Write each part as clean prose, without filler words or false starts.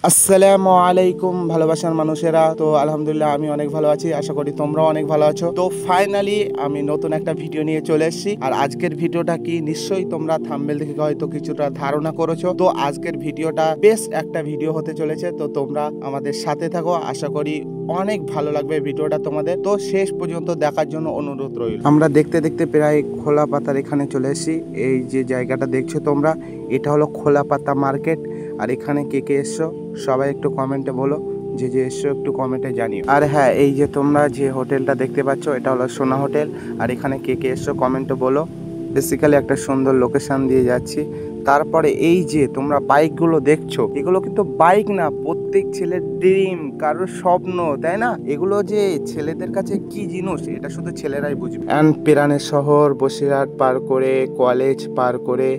আসসালামু আলাইকুম ভালোবাসার মানুষেরা। তো আলহামদুলিল্লাহ আমি অনেক ভালো আছি, আশা করি তোমরাও অনেক ভালো আছো। তো ফাইনালি আমি নতুন একটা ভিডিও নিয়ে চলে এসেছি। আর আজকের ভিডিওটা কি নিশ্চয়ই তোমরা থাম্বনেল দেখে হয়তো কিছুটা ধারণা করেছো। তো আজকের ভিডিওটা বেশ একটা ভিডিও হতে চলেছে, তো তোমরা আমাদের সাথে থাকো, আশা করি অনেক ভালো লাগবে ভিডিওটা তোমাদের। তো শেষ পর্যন্ত দেখার জন্য অনুরোধ রইল। আমরা দেখতে দেখতে প্রায় খোলা পাতার এখানে চলে এসেছি। এই যে জায়গাটা দেখছো তোমরা, এটা হলো খোলা পাতা মার্কেট। আর এখানে কে কে এসছো সবাই একটু কমেন্টে বলো, যে এসছো একটু কমেন্টে জানিও। আর হ্যাঁ, এই যে তোমরা যে হোটেলটা দেখতে পাচ্ছ এটা হলো সোনা হোটেল। আর এখানে কে কে এসছো কমেন্টে বলো। বেসিক্যালি একটা সুন্দর লোকেশন দিয়ে যাচ্ছি। তারপরে এই যে তোমরা বাইকগুলো দেখছো, এগুলো কিন্তু বাইক না, প্রত্যেক ছেলের ড্রিম, কারোর স্বপ্ন, তাই না? এগুলো যে ছেলেদের কাছে কি জিনিস এটা শুধু ছেলেরাই বুঝবে। অ্যান্ড পিরানের শহর বসিরহাট পার করে, কলেজ পার করে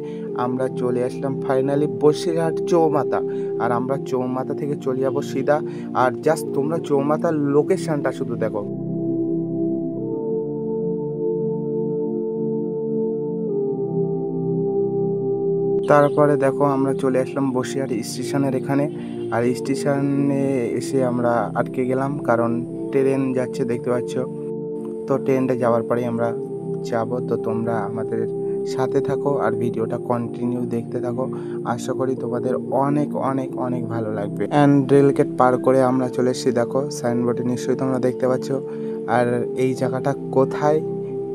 আমরা চলে আসলাম ফাইনালি বসিরহাট চৌমাথা। আর আমরা চৌমাথা থেকে চলে যাবো সিধা। আর জাস্ট তোমরা চৌমাথার লোকেশনটা শুধু দেখো। তারপরে দেখো আমরা চলে আসলাম বসিরহাট স্টেশনের এখানে। আর স্টেশনে এসে আমরা আটকে গেলাম, কারণ ট্রেন যাচ্ছে দেখতে পাচ্ছ। তো ট্রেনটা যাওয়ার পরেই আমরা যাব। তো তোমরা আমাদের সাথে থাকো আর ভিডিওটা কন্টিনিউ দেখতে থাকো, আশা করি তোমাদের অনেক অনেক অনেক ভালো লাগবে। অ্যান্ড রেলগেট পার করে আমরা চলে এসেছি, দেখো সাইনবোর্ডে নিশ্চয়ই তোমরা দেখতে পাচ্ছ। আর এই জায়গাটা কোথায়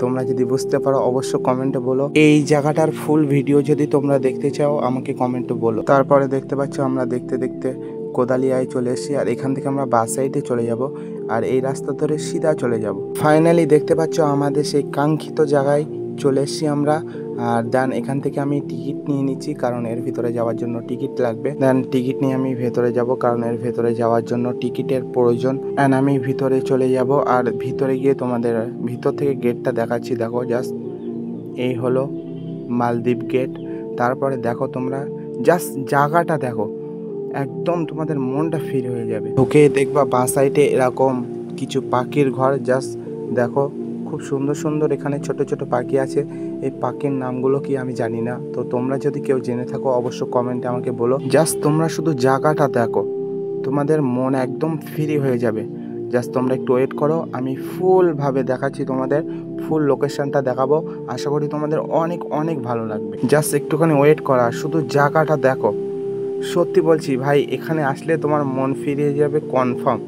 তোমরা যদি বুঝতে পারো অবশ্য কমেন্টে বলো। এই জায়গাটার ফুল ভিডিও যদি তোমরা দেখতে চাও আমাকে কমেন্টে বলো। তারপরে দেখতে পাচ্ছ আমরা দেখতে দেখতে কোদালিয়ায় চলে এসেছি। আর এখান থেকে আমরা বাস সাইডে চলে যাব, আর এই রাস্তা ধরে সিধা চলে যাব। ফাইনালি দেখতে পাচ্ছ আমাদের সেই কাঙ্ক্ষিত জায়গায় চলে এসেছি আমরা। আর দেন এখান থেকে আমি টিকিট নিয়ে নিচ্ছি, কারণ এর ভিতরে যাওয়ার জন্য টিকিট লাগবে। দেন টিকিট নিয়ে আমি ভেতরে যাব, কারণ এর ভেতরে যাওয়ার জন্য টিকিটের প্রয়োজন। অ্যান্ড আমি ভিতরে চলে যাব। আর ভিতরে গিয়ে তোমাদের ভিতর থেকে গেটটা দেখাচ্ছি, দেখো জাস্ট এই হলো মালদ্বীপ গেট। তারপরে দেখো তোমরা জাস্ট জায়গাটা দেখো, একদম তোমাদের মনটা ফ্রি হয়ে যাবে। ঢুকে দেখবা বাঁ সাইডে এরকম কিছু পাখির ঘর, জাস্ট দেখো খুব সুন্দর সুন্দর এখানে ছোট ছোট পাখি আছে। এই পাখির নামগুলো কি আমি জানি না, তো তোমরা যদি কেউ জেনে থাকো অবশ্য কমেন্টে আমাকে বলো। জাস্ট তোমরা শুধু জায়গাটা দেখো, তোমাদের মন একদম ফ্রি হয়ে যাবে। জাস্ট তোমরা একটু ওয়েট করো, আমি ফুলভাবে দেখাচ্ছি তোমাদের, ফুল লোকেশনটা দেখাবো, আশা করি তোমাদের অনেক অনেক ভালো লাগবে। জাস্ট একটুখানি ওয়েট করা, শুধু জায়গাটা দেখো। সত্যি বলছি ভাই, এখানে আসলে তোমার মন ফিরিয়ে যাবে কনফার্ম।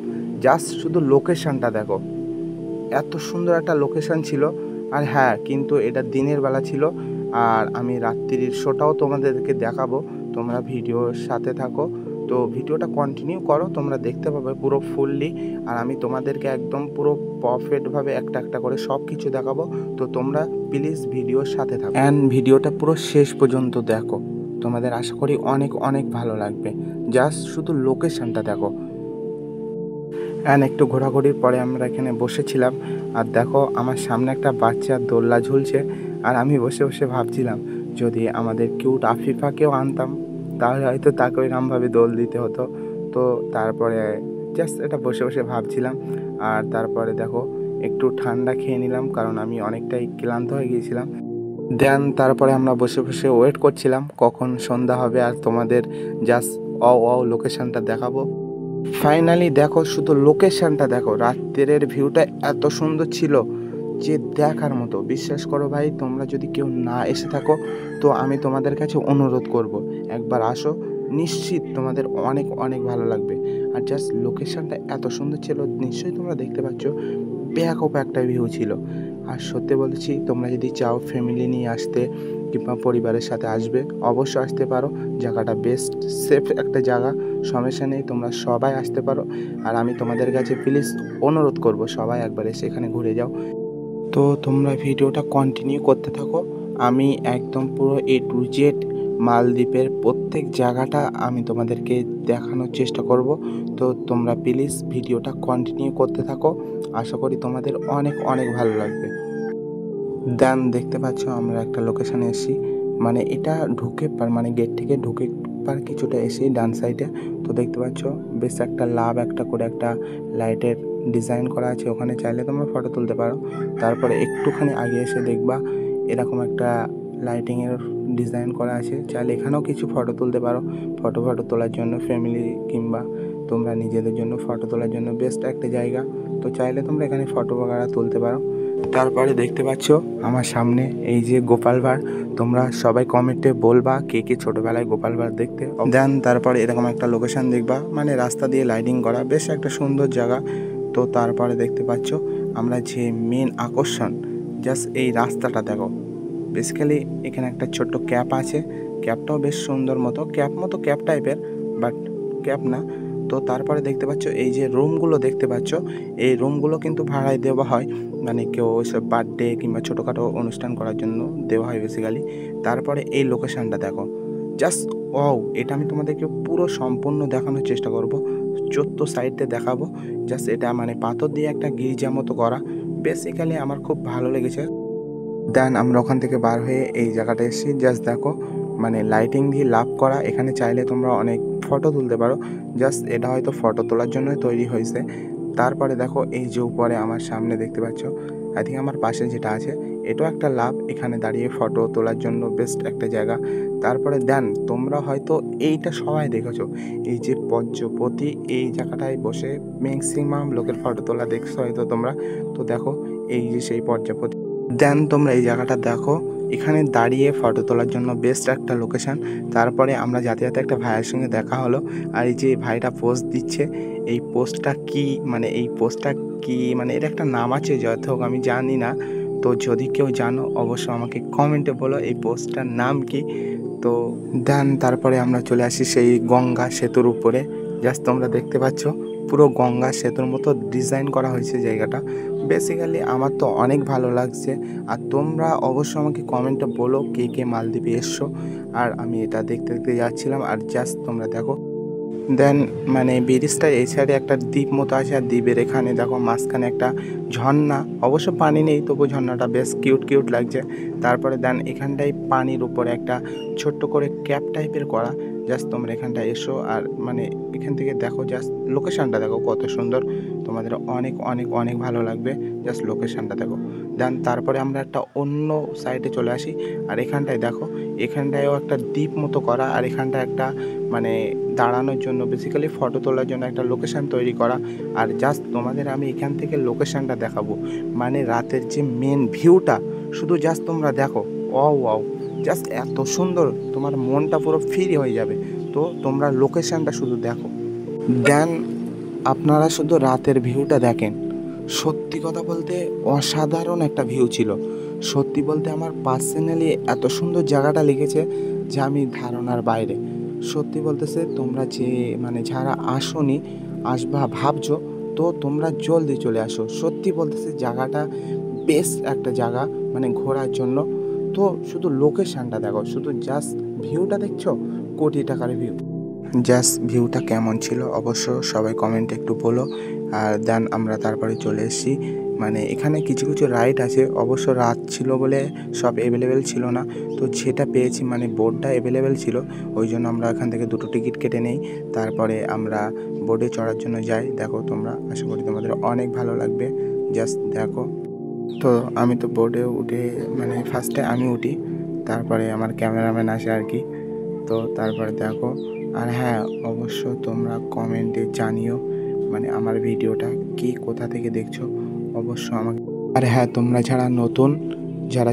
জাস্ট শুধু লোকেশনটা দেখো, এত সুন্দর একটা লোকেশন ছিল। আর হ্যাঁ, কিন্তু এটা দিনের বেলা ছিল। আর আমি রাত্রির শোটাও তোমাদেরকে দেখাবো, তোমরা ভিডিওর সাথে থাকো। তো ভিডিওটা কন্টিনিউ করো, তোমরা দেখতে পাবে পুরো ফুললি। আর আমি তোমাদেরকে একদম পুরো পারফেক্টভাবে একটা একটা করে সব কিছু দেখাবো। তো তোমরা প্লিজ ভিডিওর সাথে থাকো অ্যান্ড ভিডিওটা পুরো শেষ পর্যন্ত দেখো, তোমাদের আশা করি অনেক অনেক ভালো লাগবে। জাস্ট শুধু লোকেশনটা দেখো। অ্যান্ড একটু ঘোরাঘুরির পরে আমরা এখানে বসেছিলাম। আর দেখো আমার সামনে একটা বাচ্চা দোলনা ঝুলছে। আর আমি বসে বসে ভাবছিলাম, যদি আমাদের কিউট আফিফাকেও আনতাম তাহলে হয়তো তাকে ওইরকমভাবে দোল দিতে হতো। তো তারপরে জাস্ট এটা বসে বসে ভাবছিলাম। আর তারপরে দেখো একটু ঠান্ডা খেয়ে নিলাম, কারণ আমি অনেকটাই ক্লান্ত হয়ে গিয়েছিলাম। দেন তারপরে আমরা বসে বসে ওয়েট করছিলাম কখন সন্ধ্যা হবে আর তোমাদের জাস্ট লোকেশনটা দেখাবো। ফাইনালি দেখো, শুধু লোকেশনটা দেখো, রাত্রের ভিউটা এত সুন্দর ছিল যে দেখার মতো। বিশ্বাস করো ভাই, তোমরা যদি কেউ না এসে থাকো তো আমি তোমাদের কাছে অনুরোধ করব, একবার আসো, নিশ্চিত তোমাদের অনেক অনেক ভালো লাগবে। আর জাস্ট লোকেশনটা এত সুন্দর ছিল, নিশ্চয়ই তোমরা দেখতে পাচ্ছ, ব্যাপক একটা ভিউ ছিল। আর সত্যি বলছি, তোমরা যদি চাও ফ্যামিলি নিয়ে আসতে কিংবা পরিবারের সাথে আসবে, অবশ্যই আসতে পারো। জায়গাটা বেস্ট সেফ একটা জায়গা, সমস্যা নেই, তোমরা সবাই আসতে পারো। আর আমি তোমাদের কাছে প্লিজ অনুরোধ করব, সবাই একবার এসে এখানে ঘুরে যাও। তো তোমরা ভিডিওটা কন্টিনিউ করতে থাকো, আমি একদম পুরো A to Z মালদ্বীপের প্রত্যেক জায়গাটা আমি তোমাদেরকে দেখানোর চেষ্টা করব। তো তোমরা প্লিজ ভিডিওটা কন্টিনিউ করতে থাকো, আশা করি তোমাদের অনেক অনেক ভালো লাগবে। দেন দেখতে পাচ্ছ আমরা একটা লোকেশানে এসেছি, মানে এটা ঢুকে মানে গেট থেকে ঢুকে পার কিছুটা এসেই ডান সাইডে। তো দেখতে পাচ্ছ বেশ একটা লাভ একটা করে একটা লাইটের ডিজাইন করা আছে, ওখানে চাইলে তোমরা ফটো তুলতে পারো। তারপরে একটুখানি আগে এসে দেখবা এরকম একটা লাইটিংয়ের ডিজাইন করা আছে। চাইলে এখানেও কিছু ফটো তুলতে পারো, ফটো তোলার জন্য, ফ্যামিলি কিংবা তোমরা নিজেদের জন্য ফটো তোলার জন্য বেস্ট একটা জায়গা। তো চাইলে তোমরা এখানে ফটো বগেরা তুলতে পারো। তারপরে দেখতে পাচ্ছ আমার সামনে এই যে গোপাল ভাঁড়। তোমরা সবাই কমেন্টে বলবা কে কে ছোটোবেলায় গোপাল ভাঁড় দেখতে। দেন তারপরে এরকম একটা লোকেশান দেখবা, মানে রাস্তা দিয়ে লাইটিং করা, বেশ একটা সুন্দর জায়গা। তো তারপরে দেখতে পাচ্ছ আমরা যে মেন আকর্ষণ, জাস্ট এই রাস্তাটা দেখো। বেসিক্যালি এখানে একটা ছোট্ট ক্যাপ আছে, ক্যাপটাও বেশ সুন্দর মতো, ক্যাপ টাইপের, বাট ক্যাপ না। তো তারপরে দেখতে পাচ্ছ এই যে রুমগুলো দেখতে পাচ্ছ, এই রুমগুলো কিন্তু ভাড়ায় দেওয়া হয়, মানে কেউ ওইসব বার্থডে কিংবা ছোটোখাটো অনুষ্ঠান করার জন্য দেওয়া হয় বেসিক্যালি। তারপরে এই লোকেশানটা দেখো, জাস্ট ওয়াও। এটা আমি তোমাদেরকে পুরো সম্পূর্ণ দেখানোর চেষ্টা করব, 14 সাইডে দেখাবো। জাস্ট এটা মানে পাথর দিয়ে একটা গির্জা মতো করা, বেসিক্যালি আমার খুব ভালো লেগেছে। দেন আমরা ওখান থেকে বার হয়ে এই জায়গাটা এসেছি। জাস্ট দেখো, মানে লাইটিং দিয়ে লাভ করা। এখানে চাইলে তোমরা অনেক ফটো তুলতে পারো, জাস্ট এটা হয়তো ফটো তোলার জন্যই তৈরি হয়েছে। তারপরে দেখো এই যে উপরে আমার সামনে দেখতে পাচ্ছ, আই থিঙ্ক আমার পাশে যেটা আছে এটাও একটা লাভ, এখানে দাঁড়িয়ে ফটো তোলার জন্য বেস্ট একটা জায়গা। তারপরে দেন তোমরা হয়তো এইটা সবাই দেখেছো, এই যে পঞ্চপতি, এই জায়গাটায় বসে ম্যাক্সিমাম লোকের ফটো তোলা দেখছো হয়তো তোমরা। তো দেখো এই যে সেই পঞ্চপতি। দেন তোমরা এই জায়গাটা দেখো, এখানে দাঁড়িয়ে ফটো তোলার জন্য বেস্ট একটা লোকেশান। তারপরে আমরা যাতে একটা ভাইয়ের সঙ্গে দেখা হলো, আর এই যে ভাইটা পোস্ট দিচ্ছে, এই পোস্টটা কি, মানে এই পোস্টটা কি, মানে এর একটা নাম আছে, যত হোক আমি জানি না। তো যদি কেউ জানো অবশ্য আমাকে কমেন্টে বলো এই পোস্টটার নাম কি। তো দেন তারপরে আমরা চলে আসি সেই গঙ্গা সেতুর উপরে। জাস্ট তোমরা দেখতে পাচ্ছ পুরো গঙ্গা সেতুর মতো ডিজাইন করা হয়েছে জায়গাটা। বেসিক্যালি আমার তো অনেক ভালো লাগছে। আর তোমরা অবশ্য আমাকে কমেন্টে বলো কে কে মালদ্বীপে এসছো। আর আমি এটা দেখতে যাচ্ছিলাম, আর জাস্ট তোমরা দেখো। দেন মানে ব্রিজটা এই সাইডে একটা দ্বীপ মতো আছে, আর দ্বীপের এখানে দেখো মাঝখানে একটা ঝর্ণা, অবশ্য পানি নেই তবু ঝর্ণাটা বেশ কিউট লাগছে। তারপরে দেন এখানটায় পানির উপরে একটা ছোট্ট করে ক্যাপ টাইপের করা। জাস্ট তোমরা এখানটায় এসো, আর মানে এখান থেকে দেখো, জাস্ট লোকেশানটা দেখো কত সুন্দর, তোমাদের অনেক ভালো লাগবে। জাস্ট লোকেশানটা দেখো। দেন তারপরে আমরা একটা অন্য সাইডে চলে আসি, আর এখানটায় দেখো, এখানটায়ও একটা দ্বীপ মতো করা, আর এখানটা একটা মানে দাঁড়ানোর জন্য, বেসিক্যালি ফটো তোলার জন্য একটা লোকেশান তৈরি করা। আর জাস্ট তোমাদের আমি এখান থেকে লোকেশানটা দেখাবো, মানে রাতের যে মেন ভিউটা, শুধু জাস্ট তোমরা দেখো। ওয়াও, জাস্ট এত সুন্দর, তোমার মনটা পুরো ফ্রি হয়ে যাবে। তো তোমরা লোকেশানটা শুধু দেখো। দেন আপনারা শুধু রাতের ভিউটা দেখেন। সত্যি কথা বলতে অসাধারণ একটা ভিউ ছিল। সত্যি বলতে আমার পার্সোনালি এত সুন্দর জায়গাটা লেগেছে যে আমি ধারণার বাইরে। সত্যি বলতেছে, তোমরা যে মানে যারা আসোনি, আসবা ভাবছো, তো তোমরা জলদি চলে আসো। সত্যি বলতেছে জায়গাটা বেশ একটা জায়গা, মানে ঘোরার জন্য। তো শুধু লোকেশানটা দেখো, শুধু জাস্ট ভিউটা দেখছো, কোটি টাকার ভিউ। জাস্ট ভিউটা কেমন ছিল অবশ্য সবাই কমেন্টে একটু বলো। আর দেন আমরা তারপরে চলে এসেছি, মানে এখানে কিছু রাইড আছে, অবশ্য রাত ছিল বলে সব অ্যাভেলেবেল ছিল না। তো যেটা পেয়েছি মানে বোর্ডটা অ্যাভেলেবেল ছিল, ওই জন্য আমরা এখান থেকে 2টো টিকিট কেটে নেই। তারপরে আমরা বোর্ডে চড়ার জন্য যাই। দেখো তোমরা, আশা করি তোমাদের অনেক ভালো লাগবে। জাস্ট দেখো। তো আমি তো বোর্ডে উঠে, মানে ফার্স্টে আমি উঠি, তারপরে আমার ক্যামেরাম্যান আসে আর কি। তো তারপরে দেখো। আর হ্যাঁ, অবশ্য তোমরা কমেন্টে জানিও মানে আমার ভিডিওটা কি কোথা থেকে দেখছো অবশ্য আমাকে। আর হ্যাঁ, তোমরা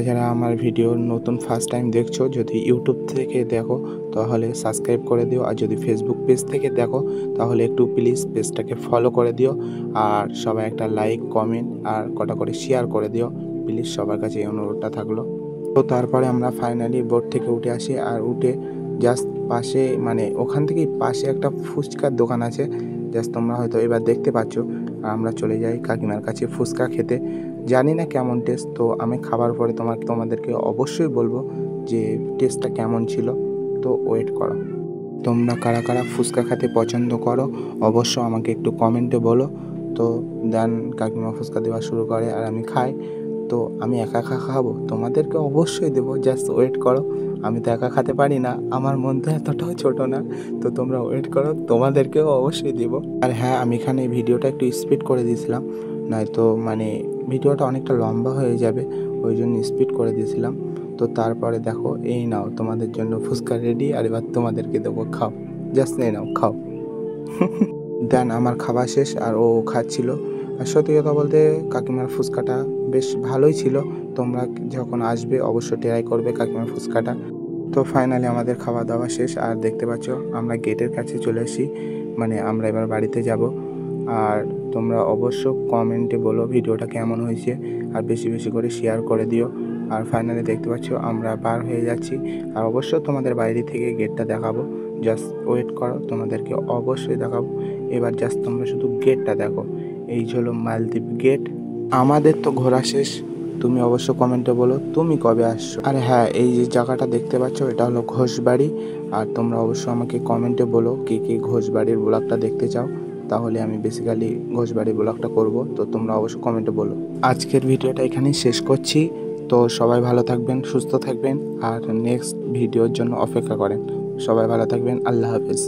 যারা আমার ভিডিও নতুন ফার্স্ট টাইম দেখছো, যদি ইউটিউব থেকে দেখো তাহলে সাবস্ক্রাইব করে দিও, আর যদি ফেসবুক পেজ থেকে দেখো তাহলে একটু প্লিজ পেজটাকে ফলো করে দিও। আর সবাই একটা লাইক, কমেন্ট আর কটা করে শেয়ার করে দিও প্লিজ, সবার কাছে এই অনুরোধটা থাকলো। তো তারপরে আমরা ফাইনালি বোট থেকে উঠে আসি, আর উঠে জাস্ট পাশে, মানে ওখান থেকেই পাশে একটা ফুচকার দোকান আছে, জাস্ট তোমরা হয়তো এবার দেখতে পাচ্ছ। আর আমরা চলে যাই কাকিমার কাছে ফুচকা খেতে। জানি না কেমন টেস্ট, তো আমি খাবার পরে তোমাদেরকে অবশ্যই বলবো যে টেস্টটা কেমন ছিল। তো ওয়েট করো, তোমরা কারা কারা ফুচকা খেতে পছন্দ করো অবশ্য আমাকে একটু কমেন্টে বলো। তো দেন কাকিমা ফুচকা দেওয়া শুরু করে, আর আমি খাই। তো আমি একা খাবো, তোমাদেরকে অবশ্যই দেবো, জাস্ট ওয়েট করো। আমি তো একা খেতে পারি না, আমার মন তো এতটাও ছোটো না। তো তোমরা ওয়েট করো, তোমাদেরকেও অবশ্যই দেবো। আর হ্যাঁ, আমি এখানে ভিডিওটা একটু স্পিড করে দিয়েছিলাম, নয়তো মানে ভিডিওটা অনেকটা লম্বা হয়ে যাবে, ওই জন্য স্পিড করে দিয়েছিলাম। তো তারপরে দেখো এই নাও তোমাদের জন্য ফুচকা রেডি, আর এবার তোমাদেরকে দেবো, খাও, জাস্ট এই নাও খাও। দেন আমার খাওয়া শেষ আর ও খাচ্ছিল। আর সত্যি কথা বলতে কাকিমার ফুচকাটা বেশ ভালোই ছিল। তোমরা যখন আসবে অবশ্যই ট্রাই করবে কাকিমার ফুচকাটা। তো ফাইনালি আমাদের খাওয়া দাওয়া শেষ, আর দেখতে পাচ্ছ আমরা গেটের কাছে চলে আসি, মানে আমরা এবার বাড়িতে যাব। আর তোমরা অবশ্য কমেন্টে বলো ভিডিওটা কেমন হয়েছে, আর বেশি বেশি করে শেয়ার করে দিও। আর ফাইনালি দেখতে পাচ্ছ আমরা বার হয়ে যাচ্ছি, আর অবশ্যই তোমাদের বাইরে থেকে গেটটা দেখাবো, জাস্ট ওয়েট করো, তোমাদেরকে অবশ্যই দেখাবো। এবার জাস্ট তোমরা শুধু গেটটা দেখো, এই হলো মালদ্বীপ গেট। আমাদের তো ঘোরা শেষ, তুমি অবশ্য কমেন্টে বলো তুমি কবে আসছো। আর হ্যাঁ, এই যে জায়গাটা দেখতে পাচ্ছ এটা হলো ঘোষবাড়ি। আর তোমরা অবশ্য আমাকে কমেন্টে বলো কে কে ঘোষবাড়ির ব্লগটা দেখতে চাও, তাহলে আমি বেসিক্যালি ঘোষবাড়ির ব্লগটা করব। তো তোমরা অবশ্য কমেন্টে বলো। আজকের ভিডিওটা এখানেই শেষ করছি। তো সবাই ভালো থাকবেন, সুস্থ থাকবেন, আর নেক্সট ভিডিওর জন্য অপেক্ষা করেন। সবাই ভালো থাকবেন, আল্লাহ হাফেজ।